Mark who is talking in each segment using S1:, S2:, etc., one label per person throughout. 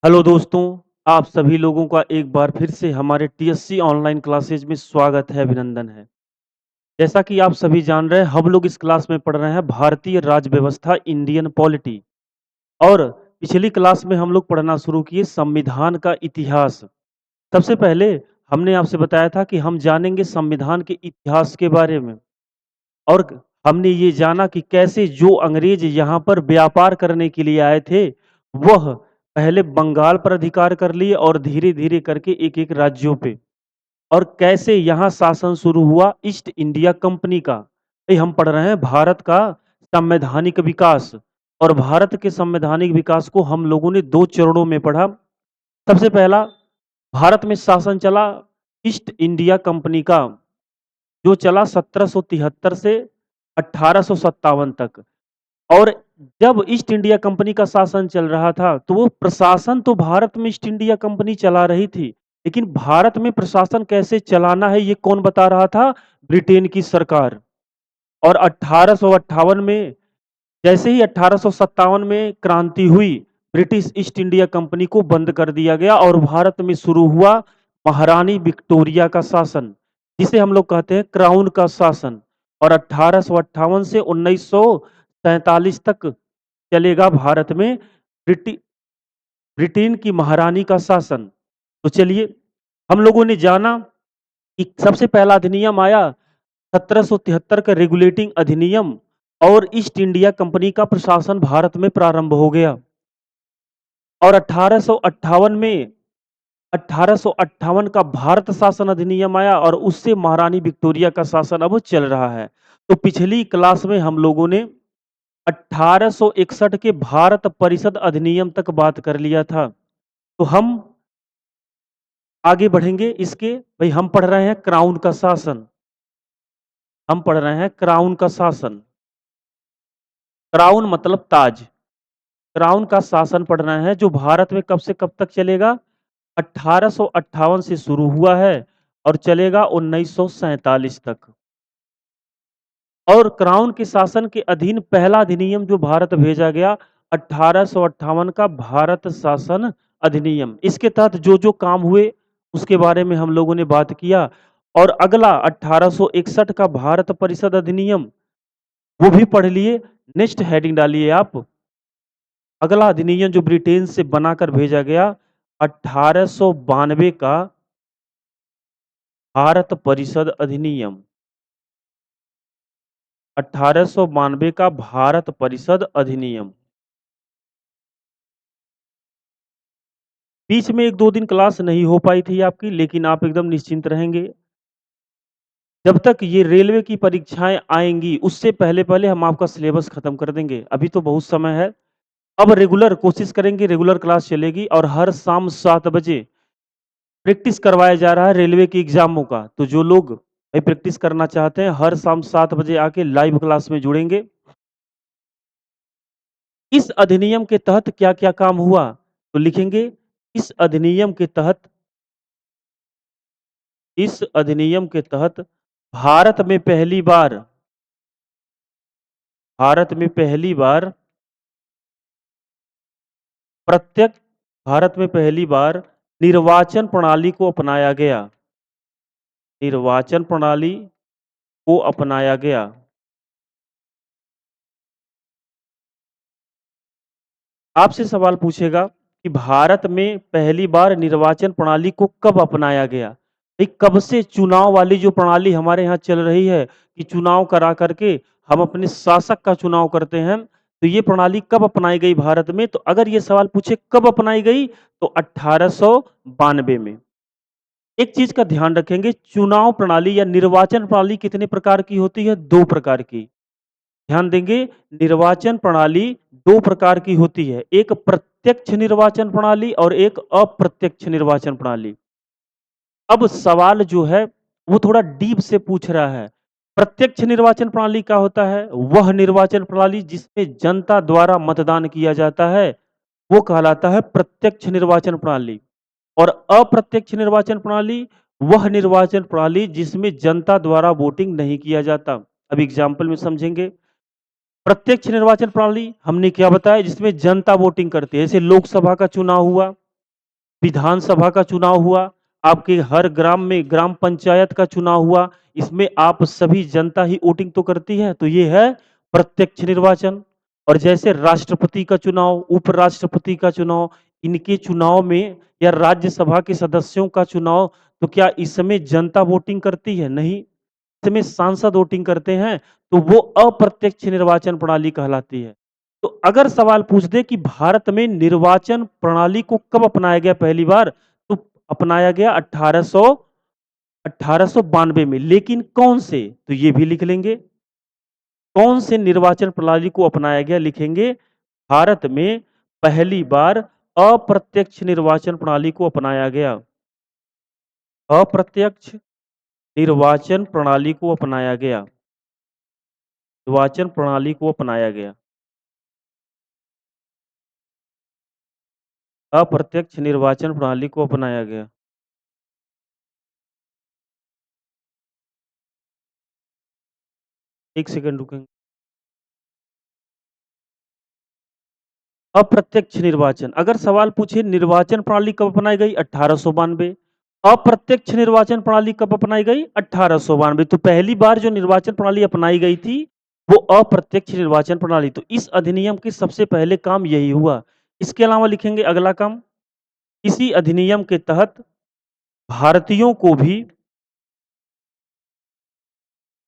S1: Hello दोस्तों, आप सभी लोगों का एक बार फिर से हमारे टीएससी ऑनलाइन क्लासेज में स्वागत है, अभिनंदन है। जैसा कि आप सभी जान रहे हैं, हम लोग इस क्लास में पढ़ रहे हैं भारतीय राज्य व्यवस्था इंडियन पॉलिटी और पिछली क्लास में हम लोग पढ़ना शुरू किए संविधान का इतिहास। सबसे पहले हमने आपसे बताया था कि हम जानेंगे संविधान के इतिहास के बारे में और हमने ये जाना कि कैसे जो अंग्रेज यहाँ पर व्यापार करने के लिए आए थे, वह पहले बंगाल पर अधिकार कर लिए और धीरे-धीरे करके एक-एक राज्यों पे और कैसे यहाँ शासन शुरू हुआ ईस्ट इंडिया कंपनी का। ये हम पढ़ रहे हैं भारत का संवैधानिक विकास और भारत के संवैधानिक विकास को हम लोगों ने 2 चरणों में पढ़ा। सबसे पहला भारत में शासन चला ईस्ट इंडिया कंपनी का, जो चला 1773 से 1857 तक। और जब ईस्ट इंडिया कंपनी का शासन चल रहा था, तो वो प्रशासन तो भारत में ईस्ट इंडिया कंपनी चला रही थी, लेकिन भारत में प्रशासन कैसे चलाना है, ये कौन बता रहा था? ब्रिटेन की सरकार। और 1858 में जैसे ही 1857 में क्रांति हुई, ब्रिटिश ईस्ट इंडिया कंपनी को बंद कर दिया गया और भारत में शुरू हुआ महारानी विक्टोरिया का शासन, जिसे हम लोग कहते हैं क्राउन का शासन। और 1858 से 1947 तक चलेगा भारत में ब्रिटि ब्रिटेन की महारानी का शासन। तो चलिए, हम लोगों ने जाना कि सबसे पहला अधिनियम आया 1773 का रेगुलेटिंग अधिनियम और ईस्ट इंडिया कंपनी का प्रशासन भारत में प्रारंभ हो गया। और 1858 का भारत शासन अधिनियम आया और उससे महारानी विक्टोरिया का शासन अब चल रहा है। तो पिछली क्लास में हम लोगों ने 1861 के भारत परिषद अधिनियम तक बात कर लिया था। तो हम आगे बढ़ेंगे इसके भाई, हम पढ़ रहे हैं क्राउन का शासन। हम पढ़ रहे हैं क्राउन का शासन। क्राउन मतलब ताज। क्राउन का शासन पढ़ रहे हैं, जो भारत में कब से कब तक चलेगा? 1858 से शुरू हुआ है और चलेगा 1947 तक। और क्राउन के शासन के अधीन पहला अधिनियम जो भारत भेजा गया, 1858 का भारत शासन अधिनियम। इसके तहत जो काम हुए उसके बारे में हम लोगों ने बात किया। और अगला 1861 का भारत परिषद अधिनियम, वो भी पढ़ लिए। नेक्स्ट हेडिंग डालिए आप। अगला अधिनियम जो ब्रिटेन से बनाकर भेजा गया, 1892 का भारत परिषद अधिनियम। 1892 का भारत परिषद अधिनियम। बीच में 1-2 दिन क्लास नहीं हो पाई थी आपकी, लेकिन आप एकदम निश्चिंत रहेंगे। जब तक ये रेलवे की परीक्षाएँ आएँगी, उससे पहले-पहले हम आपका सिलेबस खत्म कर देंगे। अभी तो बहुत समय है। अब रेगुलर कोशिश करेंगे, रेगुलर क्लास चलेगी और हर शाम 7 बजे प्रैक्टिस करवाया जा रहा है रेलवे की एग्ज़ामों का। तो जो लोग भाई प्रैक्टिस करना चाहते हैं, हर शाम 7 बजे आके लाइव क्लास में जुड़ेंगे। इस अधिनियम के तहत क्या-क्या काम हुआ? तो लिखेंगे इस अधिनियम के तहत इस अधिनियम के तहत भारत में पहली बार भारत में पहली बार प्रत्यक्ष भारत में पहली बार निर्वाचन प्रणाली को अपनाया गया। निर्वाचन प्रणाली को अपनाया गया। आपसे सवाल पूछेगा कि भारत में पहली बार निर्वाचन प्रणाली को कब अपनाया गया? भाई कब से चुनाव वाली जो प्रणाली हमारे यहाँ चल रही है कि चुनाव करा करके हम अपने शासक का चुनाव करते हैं, तो ये प्रणाली कब अपनाई गई भारत में? तो अगर ये सवाल पूछे कब अपनाई गई, तो 1892 में। एक चीज का ध्यान रखेंगे, चुनाव प्रणाली या निर्वाचन प्रणाली कितने प्रकार की होती है? 2 प्रकार की। ध्यान देंगे, निर्वाचन प्रणाली 2 प्रकार की होती है। एक प्रत्यक्ष निर्वाचन प्रणाली और एक अप्रत्यक्ष निर्वाचन प्रणाली। अब सवाल जो है वो थोड़ा डीप से पूछ रहा है। प्रत्यक्ष निर्वाचन प्रणाली क्या होता है? वह निर्वाचन प्रणाली जिसमें जनता द्वारा मतदान किया जाता है, वो कहलाता है प्रत्यक्ष निर्वाचन प्रणाली। और अप्रत्यक्ष निर्वाचन प्रणाली वह निर्वाचन प्रणाली जिसमें जनता द्वारा वोटिंग नहीं किया जाता। अब एग्जाम्पल में समझेंगे। प्रत्यक्ष निर्वाचन प्रणाली हमने क्या बताया? जिसमें जनता वोटिंग करती है। जैसे लोकसभा का चुनाव हुआ, विधानसभा का चुनाव हुआ, आपके हर ग्राम में ग्राम पंचायत का चुनाव हुआ, इसमें आप सभी जनता ही वोटिंग तो करती है, तो ये है प्रत्यक्ष निर्वाचन। और जैसे राष्ट्रपति का चुनाव, उपराष्ट्रपति का चुनाव, इनके चुनाव में या राज्यसभा के सदस्यों का चुनाव, तो क्या इसमें जनता वोटिंग करती है? नहीं। में सांसद वोटिंग करते हैं, तो वो अप्रत्यक्ष निर्वाचन प्रणाली कहलाती है। तो अगर सवाल पूछ दे कि भारत में निर्वाचन प्रणाली को कब अपनाया गया पहली बार, तो अपनाया गया 1892 में। लेकिन कौन से? तो ये भी लिख लेंगे। कौन से निर्वाचन प्रणाली को अपनाया गया? लिखेंगे भारत में पहली बार अप्रत्यक्ष निर्वाचन प्रणाली को अपनाया गया। अप्रत्यक्ष निर्वाचन प्रणाली को अपनाया गया। निर्वाचन प्रणाली को अपनाया गया। अप्रत्यक्ष निर्वाचन प्रणाली को अपनाया गया। एक सेकंड रुकेंगे। अप्रत्यक्ष निर्वाचन, अगर सवाल पूछे निर्वाचन प्रणाली कब अपनाई गई? 1892। अप्रत्यक्ष निर्वाचन प्रणाली कब अपनाई गई? 1892। तो पहली बार जो निर्वाचन प्रणाली अपनाई गई थी, वो अप्रत्यक्ष निर्वाचन प्रणाली। तो इस अधिनियम के सबसे पहले काम यही हुआ। इसके अलावा लिखेंगे अगला काम, इसी अधिनियम के तहत भारतीयों को भी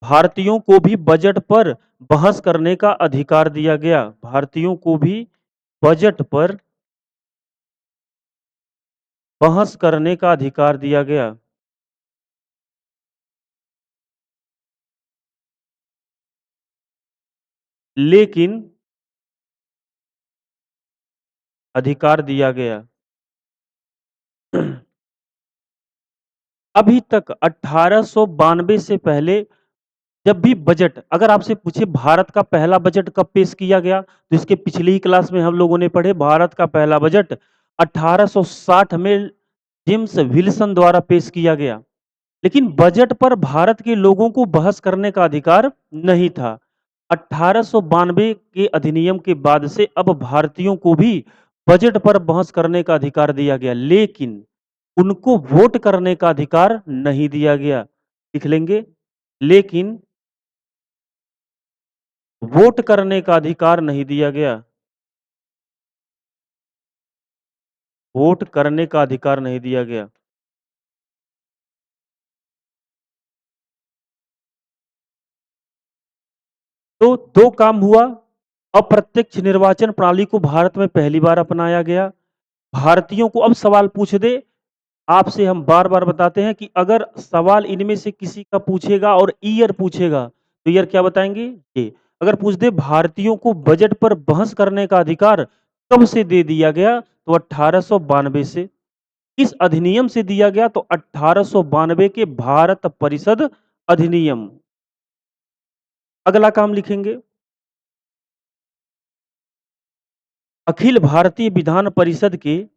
S1: भारतीयों को भी बजट पर बहस करने का अधिकार दिया गया। भारतीयों को भी बजट पर बहस करने का अधिकार दिया गया। लेकिन अधिकार दिया गया। अभी तक 1892 से पहले जब भी बजट, अगर आपसे पूछे भारत का पहला बजट कब पेश किया गया, तो इसके पिछली ही क्लास में हम लोगों ने पढ़े भारत का पहला बजट 1860 में जेम्स विल्सन द्वारा पेश किया गया। लेकिन बजट पर भारत के लोगों को बहस करने का अधिकार नहीं था। 1892 के अधिनियम के बाद से अब भारतीयों को भी बजट पर बहस करने का अधिकार दिया गया, लेकिन उनको वोट करने का अधिकार नहीं दिया गया। लिख लेंगे, लेकिन वोट करने का अधिकार नहीं दिया गया। वोट करने का अधिकार नहीं दिया गया। तो दो काम हुआ, अप्रत्यक्ष निर्वाचन प्रणाली को भारत में पहली बार अपनाया गया। भारतीयों को अब सवाल पूछ दे, आपसे हम बार-बार बताते हैं कि अगर सवाल इनमें से किसी का पूछेगा और ईयर पूछेगा, तो ईयर क्या बताएँगे? ये। अगर पूछ दे भारतीयों को बजट पर बहस करने का अधिकार कब से दे दिया गया? तो 1892 से। किस अधिनियम से दिया गया? तो 1892 के भारत परिषद अधिनियम। अगला काम लिखेंगे, अखिल भारतीय विधान परिषद के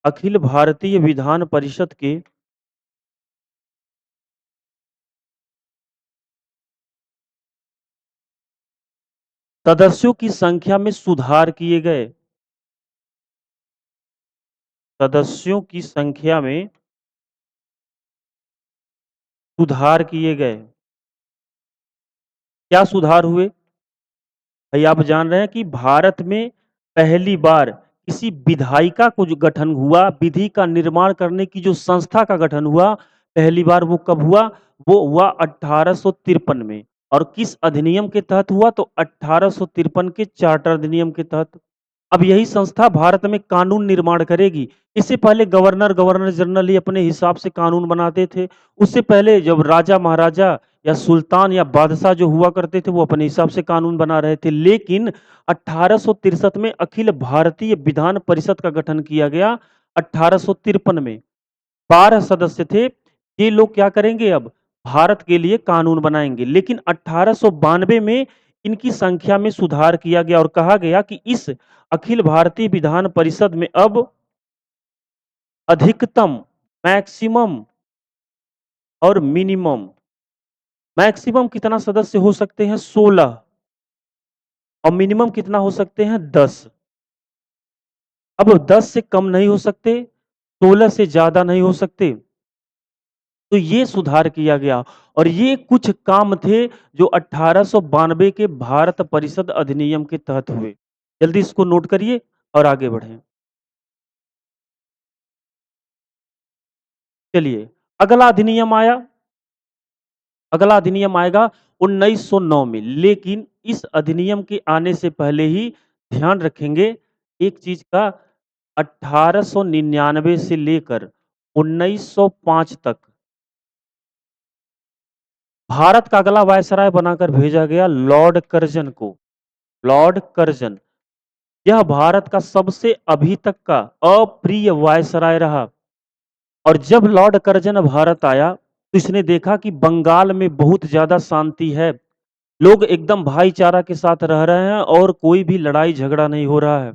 S1: अखिल भारतीय विधान परिषद के सदस्यों की संख्या में सुधार किए गए। सदस्यों की संख्या में सुधार किए गए। क्या सुधार हुए? भाई आप जान रहे हैं कि भारत में पहली बार किसी विधायिका को जो गठन हुआ, विधि का निर्माण करने की जो संस्था का गठन हुआ, पहली बार वो कब हुआ? वो हुआ 1853 में। और किस अधिनियम के तहत हुआ? तो 1853 के चार्टर अधिनियम के तहत। अब यही संस्था भारत में कानून निर्माण करेगी। इससे पहले गवर्नर जनरल ही अपने हिसाब से कानून बनाते थे। उससे पहले जब राजा महाराजा या सुल्तान या बादशाह जो हुआ करते थे, वो अपने हिसाब से कानून बना रहे थे। लेकिन 1863 में अखिल भारतीय विधान परिषद का गठन किया गया। 1853 में 12 सदस्य थे। ये लोग क्या करेंगे? अब भारत के लिए कानून बनाएंगे। लेकिन 1892 में इनकी संख्या में सुधार किया गया और कहा गया कि इस अखिल भारतीय विधान परिषद में अब अधिकतम, मैक्सिमम और मिनिमम, मैक्सिमम कितना सदस्य हो सकते हैं? 16। और मिनिमम कितना हो सकते हैं? 10। अब 10 से कम नहीं हो सकते, 16 से ज़्यादा नहीं हो सकते। तो ये सुधार किया गया और ये कुछ काम थे जो 1892 के भारत परिषद अधिनियम के तहत हुए। जल्दी इसको नोट करिए और आगे बढ़ें। चलिए, अगला अधिनियम आया, अगला अधिनियम आएगा 1909 में, लेकिन इस अधिनियम के आने से पहले ही ध्यान रखेंगे एक चीज का, 1899 से लेकर 1905 तक भारत का अगला वायसराय बनाकर भेजा गया लॉर्ड कर्जन को। लॉर्ड कर्जन यह भारत का सबसे अभी तक का अप्रिय वायसराय रहा और जब लॉर्ड कर्जन भारत आया तो इसने देखा कि बंगाल में बहुत ज्यादा शांति है, लोग एकदम भाईचारा के साथ रह रहे हैं और कोई भी लड़ाई झगड़ा नहीं हो रहा है।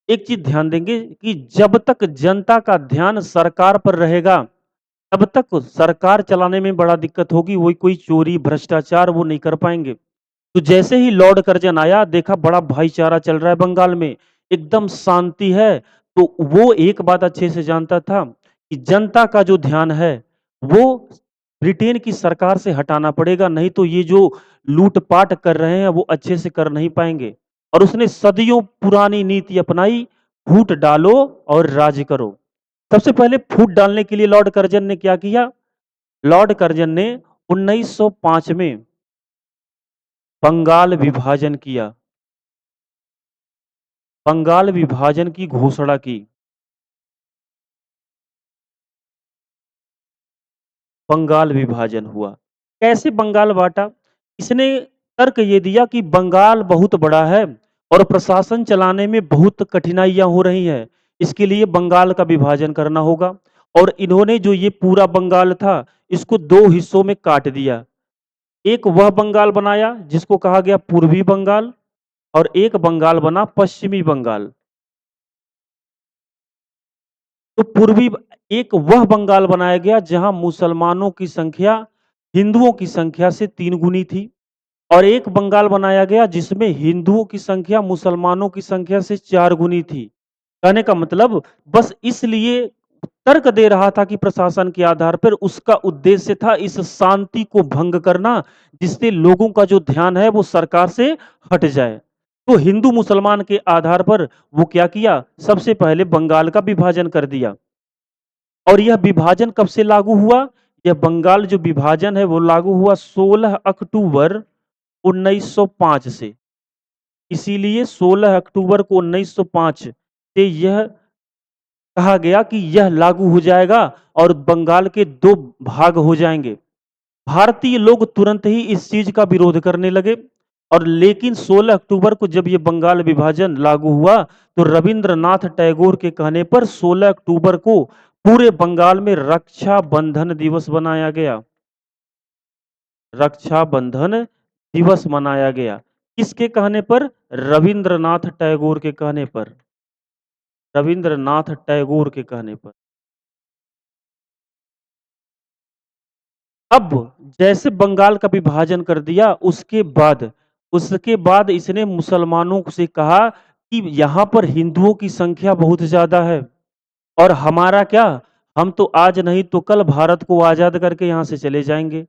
S1: एक चीज ध्यान देंगे कि जब तक जनता का ध्यान सरकार पर रहेगा तब तक सरकार चलाने में बड़ा दिक्कत होगी, वो कोई चोरी भ्रष्टाचार वो नहीं कर पाएंगे। तो जैसे ही लॉर्ड कर्जन आया, देखा बड़ा भाईचारा चल रहा है बंगाल में, एकदम शांति है, तो वो एक बात अच्छे से जानता था कि जनता का जो ध्यान है वो ब्रिटेन की सरकार से हटाना पड़ेगा, नहीं तो ये जो लूटपाट कर रहे हैं वो अच्छे से कर नहीं पाएंगे। और उसने सदियों पुरानी नीति अपनाई, फूट डालो और राज करो। सबसे पहले फूट डालने के लिए लॉर्ड कर्जन ने क्या किया? लॉर्ड कर्जन ने 1905 में बंगाल विभाजन किया, बंगाल विभाजन की घोषणा की। बंगाल विभाजन हुआ। कैसे बंगाल बांटा? इसने तर्क ये दिया कि बंगाल बहुत बड़ा है और प्रशासन चलाने में बहुत कठिनाइयां हो रही हैं, इसके लिए बंगाल का विभाजन करना होगा। और इन्होंने जो ये पूरा बंगाल था इसको दो हिस्सों में काट दिया। एक वह बंगाल बनाया जिसको कहा गया पूर्वी बंगाल और एक बंगाल बना पश्चिमी बंगाल। तो पूर्वी एक वह बंगाल बनाया गया जहां मुसलमानों की संख्या हिंदुओं की संख्या से 3 गुनी थी और एक बंगाल बनाया गया जिसमें हिंदुओं की संख्या मुसलमानों की संख्या से 4 गुनी थी। कहने का मतलब बस इसलिए तर्क दे रहा था कि प्रशासन के आधार पर उसका उद्देश्य था इस शांति को भंग करना, जिससे लोगों का जो ध्यान है वो सरकार से हट जाए। तो हिंदू मुसलमान के आधार पर वो क्या किया? सबसे पहले बंगाल का विभाजन कर दिया। और यह विभाजन कब से लागू हुआ? यह बंगाल जो विभाजन है वो लागू हुआ 16 अक्टूबर 1905 से। इसीलिए 16 अक्टूबर को 1905 से यह कहा गया कि यह लागू हो जाएगा और बंगाल के दो भाग हो जाएंगे। भारतीय लोग तुरंत ही इस चीज का विरोध करने लगे और लेकिन 16 अक्टूबर को जब ये बंगाल विभाजन लागू हुआ तो रविंद्रनाथ टैगोर के कहने पर 16 अक्टूबर को पूरे बंगाल में रक्षा बंधन दिवस बनाया गया। रक्षा बंधन दिवस मनाया गया। किसके कहने पर? रविंद्रनाथ टैगोर के कहने पर। रविंद्रनाथ टैगोर के कहने पर। अब जैसे बंगाल का विभाजन कर दिया उसके बाद इसने मुसलमानों से कहा कि यहाँ पर हिंदुओं की संख्या बहुत ज्यादा है और हमारा क्या, हम तो आज नहीं तो कल भारत को आजाद करके यहाँ से चले जाएंगे।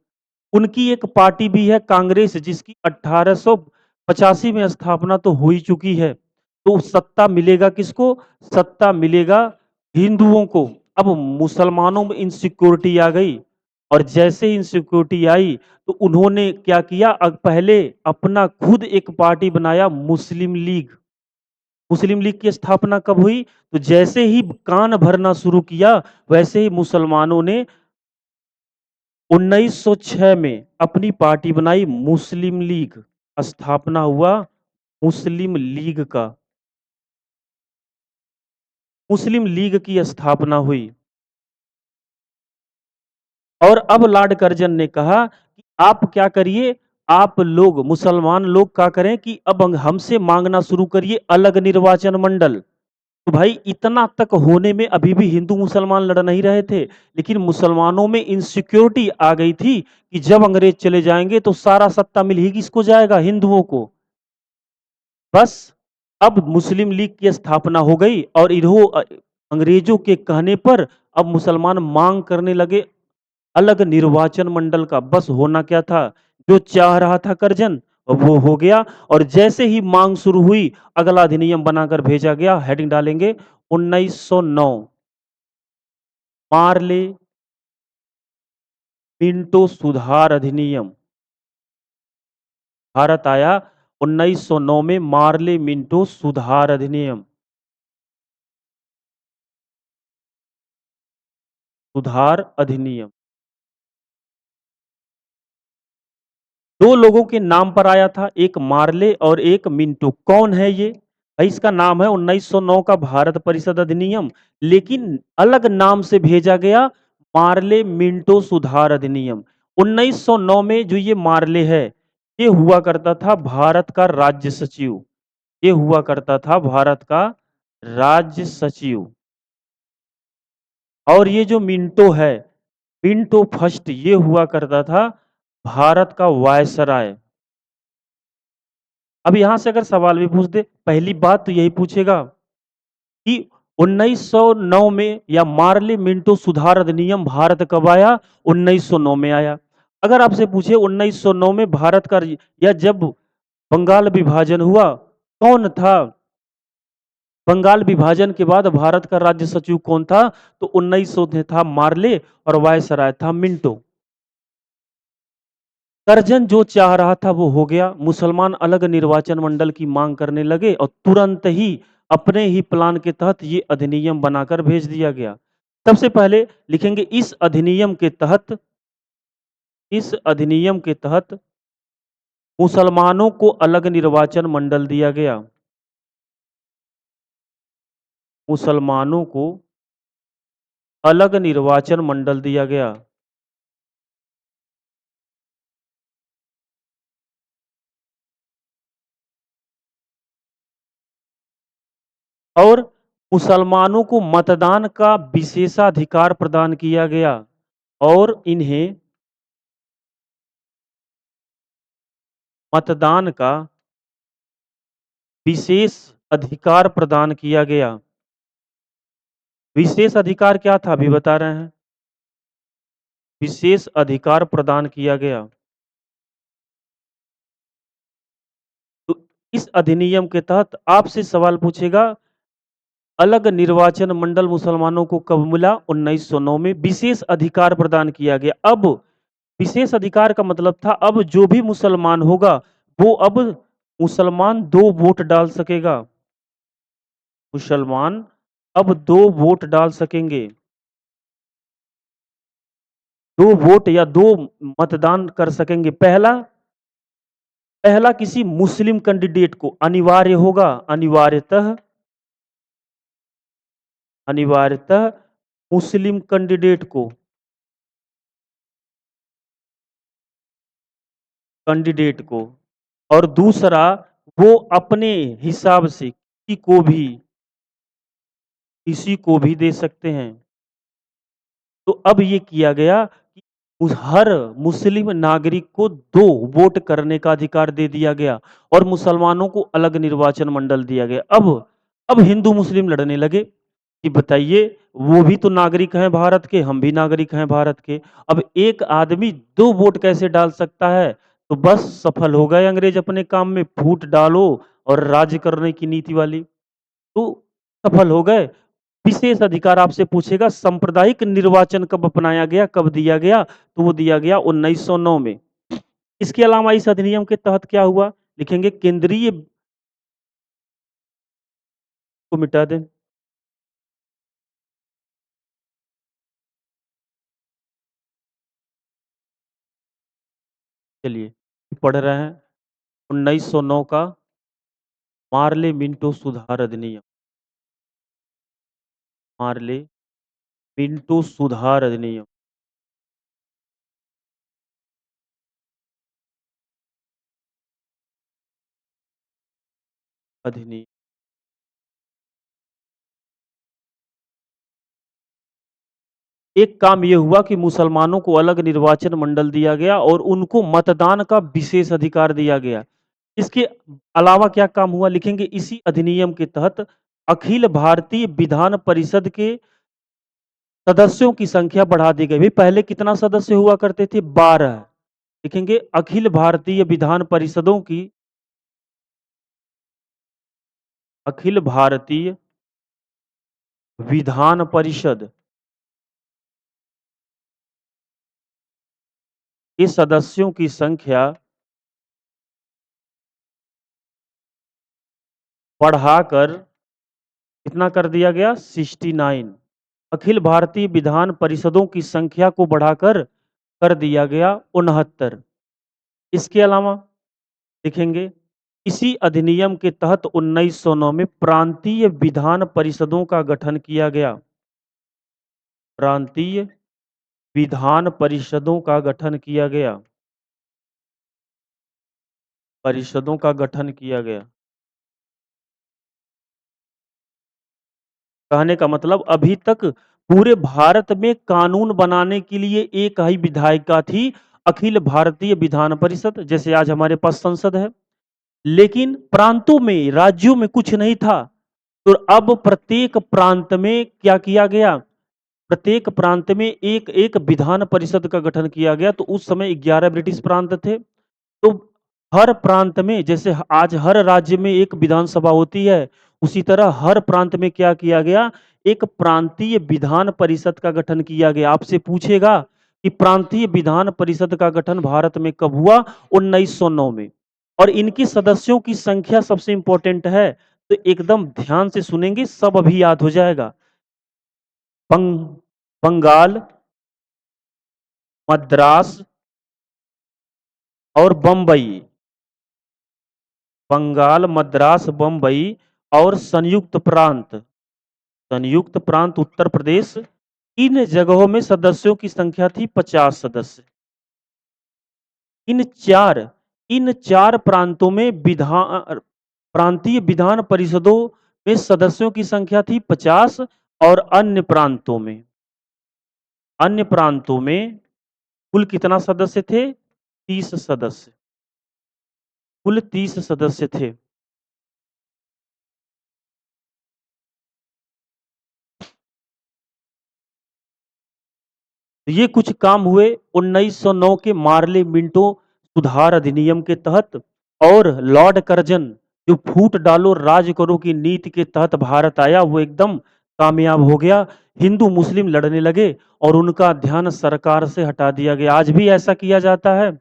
S1: उनकी एक पार्टी भी है कांग्रेस, जिसकी 1885 में स्थापना तो हो ही चुकी है। तो सत्ता मिलेगा किसको? सत्ता मिलेगा हिंदुओं को। अब मुसलमानों में इनसिक्योरिटी आ गई और जैसे इनसिक्योरिटी आई तो उन्होंने क्या किया? पहले अपना खुद एक पार्टी बनाया, मुस्लिम लीग। मुस्लिम लीग की स्थापना कब हुई? तो जैसे ही कान भरना शुरू किया वैसे ही मुसलमानों ने 1906 में अपनी पार्टी बनाई, मुस्लिम लीग। स्थापना हुआ मुस्लिम लीग का। मुस्लिम लीग की स्थापना हुई और अब लॉर्ड कर्जन ने कहा कि आप क्या करिए, आप लोग मुसलमान लोग क्या करें कि अब हमसे मांगना शुरू करिए अलग निर्वाचन मंडल। तो भाई इतना तक होने में अभी भी हिंदू मुसलमान लड़ नहीं रहे थे, लेकिन मुसलमानों में इनसिक्योरिटी आ गई थी कि जब अंग्रेज चले जाएंगे तो सारा सत्ता मिल ही किसको जाएगा? हिंदुओं को। बस अब मुस्लिम लीग की स्थापना हो गई और इन्हों अंग्रेजों के कहने पर अब मुसलमान मांग करने लगे अलग निर्वाचन मंडल का। बस होना क्या था, जो चाह रहा था करजन वो हो गया। और जैसे ही मांग शुरू हुई अगला अधिनियम बनाकर भेजा गया। हेडिंग डालेंगे 1909 मार्ले मिंटो सुधार अधिनियम भारत आया। 1909 में मार्ले मिंटो सुधार अधिनियम, सुधार अधिनियम। दो लोगों के नाम पर आया था, एक मार्ले और एक मिंटो। कौन है ये? भाई इसका नाम है 1909 का भारत परिषद अधिनियम, लेकिन अलग नाम से भेजा गया मार्ले मिंटो सुधार अधिनियम। 1909 में जो ये मार्ले है, ये हुआ करता था भारत का राज्य सचिव। ये हुआ करता था भारत का राज्य सचिव। और ये जो मिंटो है, मिंटो फर्स्ट, ये हुआ करता था भारत का वायसराय। अब यहां से अगर सवाल भी पूछ दे, पहली बात तो यही पूछेगा कि 1909 में या मार्ले मिंटो सुधार अधिनियम भारत कब आया? 1909 में आया। अगर आपसे पूछे 1909 में भारत का या जब बंगाल विभाजन हुआ, कौन था बंगाल विभाजन के बाद भारत का राज्य सचिव? कौन था? तो 1900 में था मार्ले और वायसराय था मिंटो। करजन जो चाह रहा था वो हो गया। मुसलमान अलग निर्वाचन मंडल की मांग करने लगे और तुरंत ही अपने ही प्लान के तहत ये अधिनियम बनाकर भेज दिया गया। सबसे पहले लिखेंगे इस अधिनियम के तहत मुसलमानों को अलग निर्वाचन मंडल दिया गया। मुसलमानों को अलग निर्वाचन मंडल दिया गया। और मुसलमानों को मतदान का विशेषाधिकार प्रदान किया गया। और इन्हें मतदान का विशेष अधिकार प्रदान किया गया। विशेष अधिकार क्या था अभी बता रहे हैं। विशेष अधिकार प्रदान किया गया। तो इस अधिनियम के तहत आपसे सवाल पूछेगा, अलग निर्वाचन मंडल मुसलमानों को कब मिला? 1909 में विशेष अधिकार प्रदान किया गया। अब विशेष अधिकार का मतलब था अब जो भी मुसलमान होगा वो अब मुसलमान 2 वोट डाल सकेगा। मुसलमान अब 2 वोट डाल सकेंगे। 2 वोट या 2 मतदान कर सकेंगे। पहला पहला किसी मुस्लिम कैंडिडेट को अनिवार्य होगा, अनिवार्यतः मुस्लिम कैंडिडेट को। और दूसरा, वो अपने हिसाब से किसी को भी दे सकते हैं। तो अब ये किया गया कि हर मुस्लिम नागरिक को 2 वोट करने का अधिकार दे दिया गया और मुसलमानों को अलग निर्वाचन मंडल दिया गया। अब हिंदू मुस्लिम लड़ने लगे कि बताइए, वो भी तो नागरिक हैं भारत के, हम भी नागरिक हैं भारत के। अब एक आदमी 2 वोट कैसे डाल सकता है? तो बस सफल हो गए अंग्रेज अपने काम में, फूट डालो और राज्य करने की नीति वाली। तो सफल हो गए। विशेष अधिकार आपसे पूछेगा सांप्रदायिक निर्वाचन कब अपनाया गया, कब दिया गया? तो वो दिया गया 1909 में। इसके अलावा इस अधिनियम के तहत क्या हुआ? लिखेंगे केंद्रीय को मिटा दें। चलिए पढ़ रहे हैं 1909 का मार्ले मिंटो सुधार अधिनियम। मार्ले मिंटो सुधार अधिनियम। अधिनियम एक काम यह हुआ कि मुसलमानों को अलग निर्वाचन मंडल दिया गया और उनको मतदान का विशेष अधिकार दिया गया। इसके अलावा क्या काम हुआ लिखेंगे इसी अधिनियम के तहत अखिल भारतीय विधान परिषद के सदस्यों की संख्या बढ़ा दी गई। भई पहले कितना सदस्य हुआ करते थे? 12। लिखेंगे अखिल भारतीय विधान परिषदों की अखिल भारतीय विधान परिषद के सदस्यों की संख्या बढ़ाकर कितना कर दिया गया? 69। अखिल भारतीय विधान परिषदों की संख्या को बढ़ाकर कर दिया गया 69। इसके अलावा लिखेंगे इसी अधिनियम के तहत 1909 में प्रांतीय विधान परिषदों का गठन किया गया। प्रांतीय विधान परिषदों का गठन किया गया। परिषदों का गठन किया गया। कहने का मतलब अभी तक पूरे भारत में कानून बनाने के लिए एक ही विधायिका थी, अखिल भारतीय विधान परिषद, जैसे आज हमारे पास संसद है। लेकिन प्रांतों में, राज्यों में कुछ नहीं था। तो अब प्रत्येक प्रांत में क्या किया गया? प्रत्येक प्रांत में एक एक विधान परिषद का गठन किया गया। तो उस समय 11 ब्रिटिश प्रांत थे। तो हर प्रांत में, जैसे आज हर राज्य में एक विधानसभा होती है, उसी तरह हर प्रांत में क्या किया गया? एक प्रांतीय विधान परिषद का गठन किया गया। आपसे पूछेगा कि प्रांतीय विधान परिषद का गठन भारत में कब हुआ? 1909 में। और इनके सदस्यों की संख्या सबसे इंपॉर्टेंट है, तो एकदम ध्यान से सुनेंगे, सब अभी याद हो जाएगा। बंगाल, मद्रास और बंबई। बंगाल, मद्रास, बंबई और संयुक्त प्रांत। संयुक्त प्रांत उत्तर प्रदेश। इन जगहों में सदस्यों की संख्या थी 50 सदस्य। इन चार इन चार प्रांतों में विधान प्रांतीय विधान परिषदों में सदस्यों की संख्या थी 50। और अन्य प्रांतों में कुल कितना सदस्य थे? 30 सदस्य। कुल 30 सदस्य थे। ये कुछ काम हुए 1909 के मार्ले मिंटो सुधार अधिनियम के तहत। और लॉर्ड कर्जन जो फूट डालो राज करो की नीति के तहत भारत आया, वो एकदम कामयाब हो गया। हिंदू मुस्लिम लड़ने लगे और उनका ध्यान सरकार से हटा दिया गया। आज भी ऐसा किया जाता है।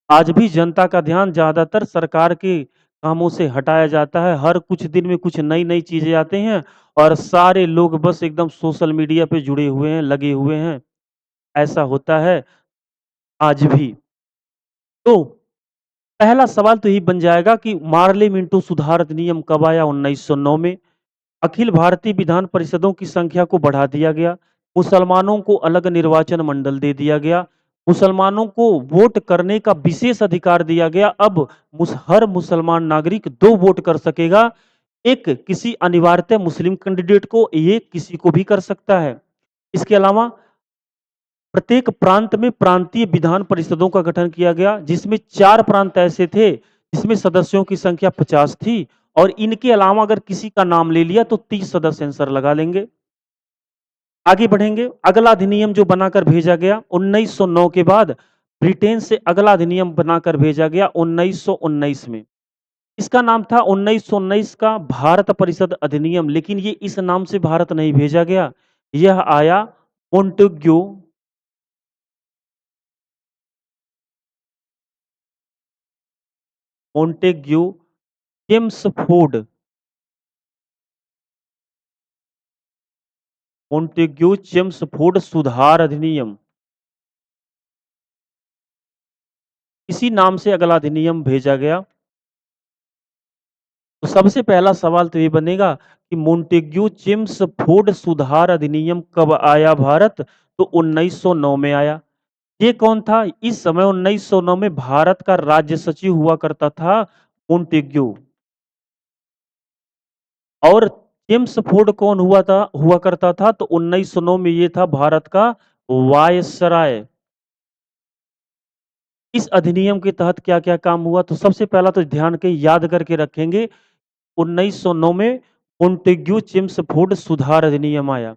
S1: आज भी जनता का ध्यान ज्यादातर सरकार के कामों से हटाया जाता है। हर कुछ दिन में कुछ नई नई चीजें आते हैं और सारे लोग बस एकदम सोशल मीडिया पे जुड़े हुए हैं, लगे हुए हैं। ऐसा होता है आज भी। तो पहला सवाल तो यही बन जाएगा कि मार्ले मिंटो सुधार अधिनियम कब आया? 1909 में। अखिल भारतीय विधान परिषदों की संख्या को बढ़ा दिया गया। मुसलमानों को अलग निर्वाचन मंडल दे दिया गया। मुसलमानों को वोट करने का विशेष अधिकार दिया गया। अब हर मुसलमान नागरिक 2 वोट कर सकेगा। एक किसी अनिवार्यतः मुस्लिम कैंडिडेट को, ये किसी को भी कर सकता है। इसके अलावा प्रत्येक प्रांत में प्रांतीय विधान परिषदों का गठन किया गया, जिसमें 4 प्रांत ऐसे थे जिसमें सदस्यों की संख्या 50 थी। और इनके अलावा अगर किसी का नाम ले लिया तो 30 सदस्य आंसर लगा लेंगे। आगे बढ़ेंगे। अगला अधिनियम जो बनाकर भेजा गया 1909 के बाद, ब्रिटेन से अगला अधिनियम बनाकर भेजा गया 1919 में। इसका नाम था 1919 का भारत परिषद अधिनियम। लेकिन ये इस नाम से भारत नहीं भेजा गया। यह आया Montagu Montagu Chelmsford Montagu Chelmsford सुधार अधिनियम, इसी नाम से अगला अधिनियम भेजा गया। तो सबसे पहला सवाल तो ये बनेगा कि मोन्टेग्यू चेम्सफोर्ड सुधार अधिनियम कब आया भारत? तो 1909 में आया। ये कौन था? इस समय 1909 में भारत का राज्य सचिव हुआ करता था मोन्टेग्यू। और चेम्सफोर्ड कौन हुआ करता था? तो 1909 में ये था भारत का वायसराय। इस अधिनियम के तहत क्या-क्या काम हुआ? तो सबसे पहला तो ध्यान के याद करके रखेंगे 1909 में मोंटेग्यू चिम्सफोर्ड सुधार अधिनियम आया।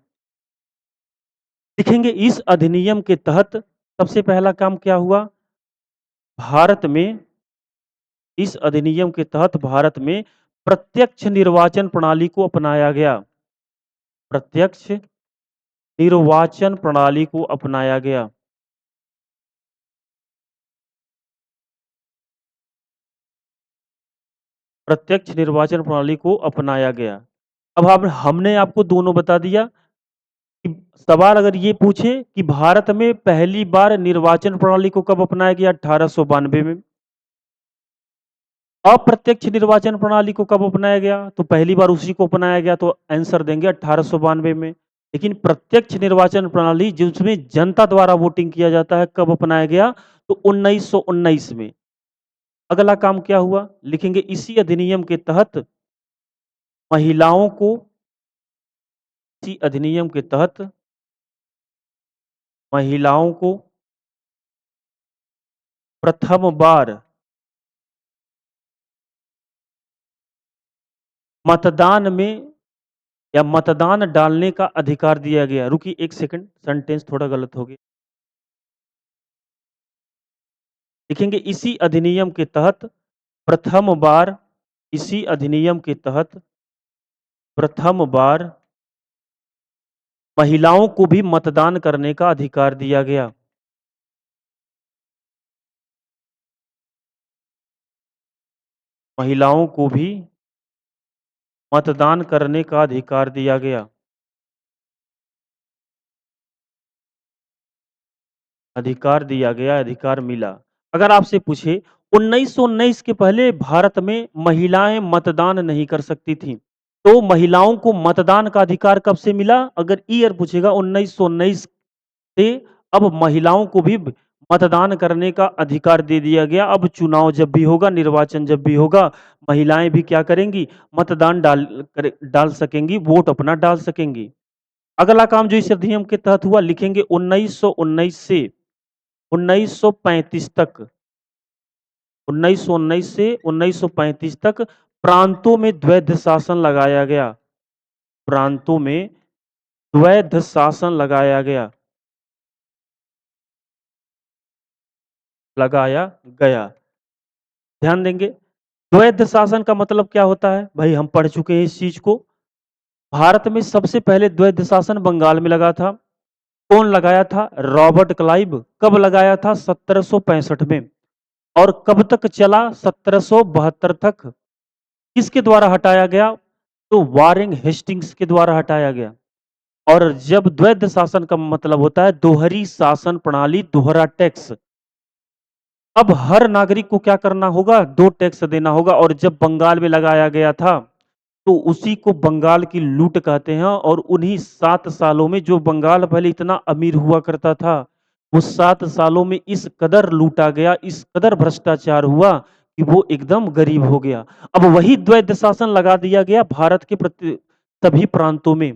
S1: देखेंगे इस अधिनियम के तहत सबसे पहला काम क्या हुआ? भारत में इस अधिनियम के तहत भारत में प्रत्यक्ष निर्वाचन प्रणाली को अपनाया गया। प्रत्यक्ष निर्वाचन प्रणाली को अपनाया गया। प्रत्यक्ष निर्वाचन प्रणाली को अपनाया गया। अब हम हमने आपको दोनों बता दिया कि सवाल अगर ये पूछे कि भारत में पहली बार निर्वाचन प्रणाली को कब अपनाया गया? 1892 में। अप्रत्यक्ष निर्वाचन प्रणाली को कब अपनाया गया? तो पहली बार उसी को अपनाया गया तो आंसर देंगे 1892 में। लेकिन प्रत्यक्ष निर्वाचन प्रणाली जिसमें जनता द्वारा वोटिंग किया जाता है कब अपनाया गया? तो 1919 में। अगला काम क्या हुआ? लिखेंगे इसी अधिनियम के तहत महिलाओं को इसी अधिनियम के तहत महिलाओं को प्रथम बार मतदान में या मतदान डालने का अधिकार दिया गया। रुकिए 1 सेकंड, सेंटेंस थोड़ा गलत हो गया। लिखेंगे इसी अधिनियम के तहत प्रथम बार इसी अधिनियम के तहत प्रथम बार महिलाओं को भी मतदान करने का अधिकार दिया गया। महिलाओं को भी मतदान करने का अधिकार दिया गया। अधिकार दिया गया, अधिकार मिला। अगर आपसे पूछे 1919 के पहले भारत में महिलाएं मतदान नहीं कर सकती थीं। तो महिलाओं को मतदान का अधिकार कब से मिला? अगर ईयर पूछेगा 1919 से अब महिलाओं को भी मतदान करने का अधिकार दे दिया गया। अब चुनाव जब भी होगा, निर्वाचन जब भी होगा, महिलाएं भी क्या करेंगी? मतदान डाल सकेंगी, वोट अपना डाल सकेंगी। अगला काम जो इस अधिनियम के तहत हुआ लिखेंगे 1919 से 1935 तक 1919 से 1935 तक प्रांतों में द्वैध शासन लगाया गया। प्रांतों में द्वैध शासन लगाया गया। लगाया गया। ध्यान देंगे, द्वैध शासन का मतलब क्या होता है? भाई हम पढ़ चुके हैं इस चीज को। भारत में सबसे पहले द्वैध शासन बंगाल में लगा था। कौन लगाया था? Robert Clive. कब लगाया था? 1765 में। और कब तक चला? 1772 तक। किसके द्वारा हटाया गया? तो वारेन हेस्टिंग्स के द्वारा हटाया गया। और जब द्वैध शासन का मतलब होता है दोहरी शासन प्रणाली, दोहरा टैक्स। अब हर नागरिक को क्या करना होगा? 2 टैक्स देना होगा। और जब बंगाल में लगाया गया था तो उसी को बंगाल की लूट कहते हैं। और उन्हीं 7 सालों में जो बंगाल पहले इतना अमीर हुआ करता था, वो 7 सालों में इस कदर लूटा गया, इस कदर भ्रष्टाचार हुआ कि वो एकदम गरीब हो गया। अब वही द्वैध शासन लगा दिया गया भारत के प्रति सभी प्रांतों में।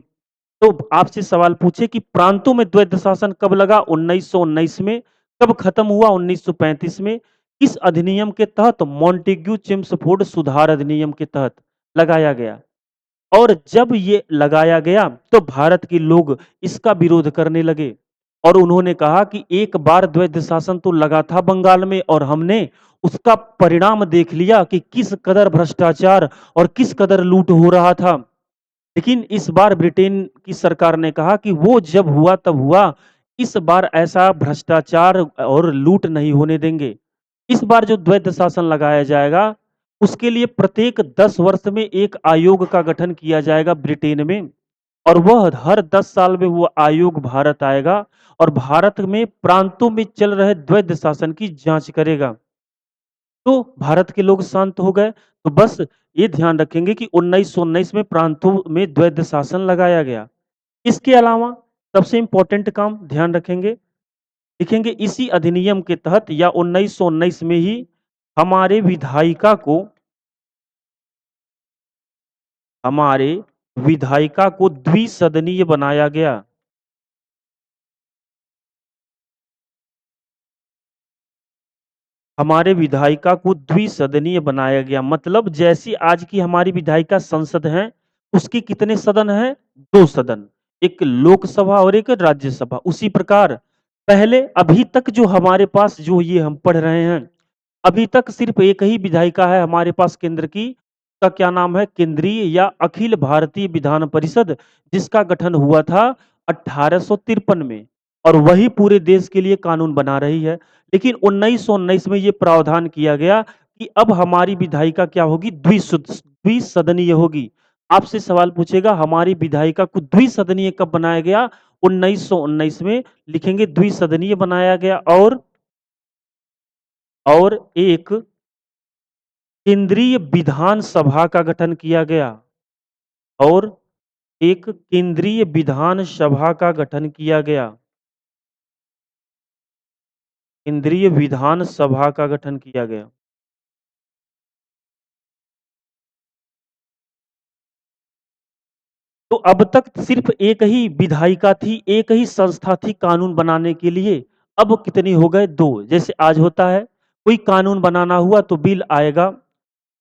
S1: तो आपसे सवाल पूछे कि प्रांतों में द्वैध शासन कब लगा? 1919 में। कब खत्म हुआ? 1935 में। इस अधिनियम के तहत मोंटेग्यू चिम्सफोर्ड सुधार अधिनियम के तहत लगाया गया। और जब ये लगाया गया तो भारत के लोग इसका विरोध करने लगे और उन्होंने कहा कि एक बार द्वैध शासन तो लगा था बंगाल में और हमने उसका परिणाम देख लिया कि किस कदर भ्रष्टाचार और किस कदर लूट हो रहा था। लेकिन इस बार ब्रिटेन की सरकार ने कहा कि वो जब हुआ तब हुआ, इस बार ऐसा भ्रष्टाचार और लूट नहीं होने देंगे। इस बार जो द्वैध शासन लगाया जाएगा, उसके लिए प्रत्येक 10 वर्ष में एक आयोग का गठन किया जाएगा ब्रिटेन में। और वह हर 10 साल में वो आयोग भारत आएगा और भारत में प्रांतों में चल रहे द्वैध शासन की जांच करेगा। तो भारत के लोग शांत हो गए। तो बस ये ध्यान रखेंगे कि 1919 में प्रांतों में द्वैध शासन लगाया गया। इसके अलावा सबसे इंपॉर्टेंट काम ध्यान रखेंगे, लिखेंगे इसी अधिनियम के तहत या 1919 में ही हमारे विधायिका को हमारे विधायिका को द्विसदनीय बनाया गया। हमारे विधायिका को द्विसदनीय बनाया गया। मतलब जैसी आज की हमारी विधायिका संसद है, उसके कितने सदन हैं? 2 सदन, एक लोकसभा और एक राज्यसभा। उसी प्रकार पहले अभी तक जो हमारे पास जो ये हम पढ़ रहे हैं, अभी तक सिर्फ एक ही विधायिका है हमारे पास केंद्र की, उसका क्या नाम है? केंद्रीय या अखिल भारतीय विधान परिषद, जिसका गठन हुआ था 1853 में, और वही पूरे देश के लिए कानून बना रही है। लेकिन 1919 में ये प्रावधान किया गया कि अब हमारी विधायिका क्या होगी? द्विसदनीय होगी। आपसे सवाल पूछेगा हमारी विधायिका को द्विसदनीय कब बनाया गया? 1919 में। लिखेंगे द्विसदनीय बनाया गया। और एक केंद्रीय विधानसभा का गठन किया गया। और एक केंद्रीय विधानसभा का गठन किया गया। केंद्रीय विधानसभा का गठन किया गया। तो अब तक सिर्फ एक ही विधायिका थी, एक ही संस्था थी कानून बनाने के लिए। अब कितनी हो गए? 2। जैसे आज होता है, कोई कानून बनाना हुआ तो बिल आएगा,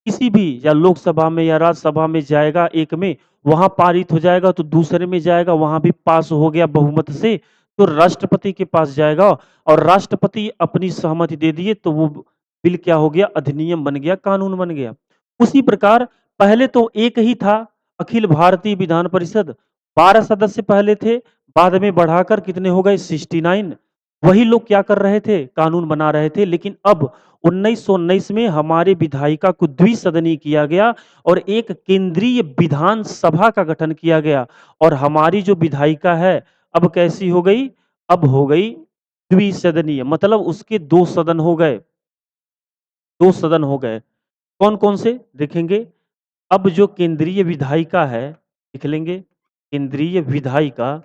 S1: किसी भी या लोकसभा में या राज्यसभा में जाएगा, एक में वहां पारित हो जाएगा, तो दूसरे में जाएगा, वहां भी पास हो गया बहुमत से, तो राष्ट्रपति के पास जाएगा, और राष्ट्रपति अपनी सहमति दे दिए तो वो बिल क्या हो गया? अधिनियम बन गया, कानून बन गया। उसी प्रकार पहले तो एक ही था, अखिल भारतीय विधान परिषद, 12 सदस्य पहले थे, बाद में बढ़ाकर कितने हो गए? 69। वही लोग क्या कर रहे थे? कानून बना रहे थे। लेकिन अब 1919 में हमारे विधायिका को द्विसदनीय किया गया और एक केंद्रीय विधानसभा का गठन किया गया, और हमारी जो विधायिका है अब कैसी हो गई? अब हो गई द्विसदनीय, मतलब उसके 2 सदन हो गए। 2 सदन हो गए। कौन कौन से देखेंगे? अब जो केंद्रीय विधायिका है, लिख लेंगे केंद्रीय विधायिका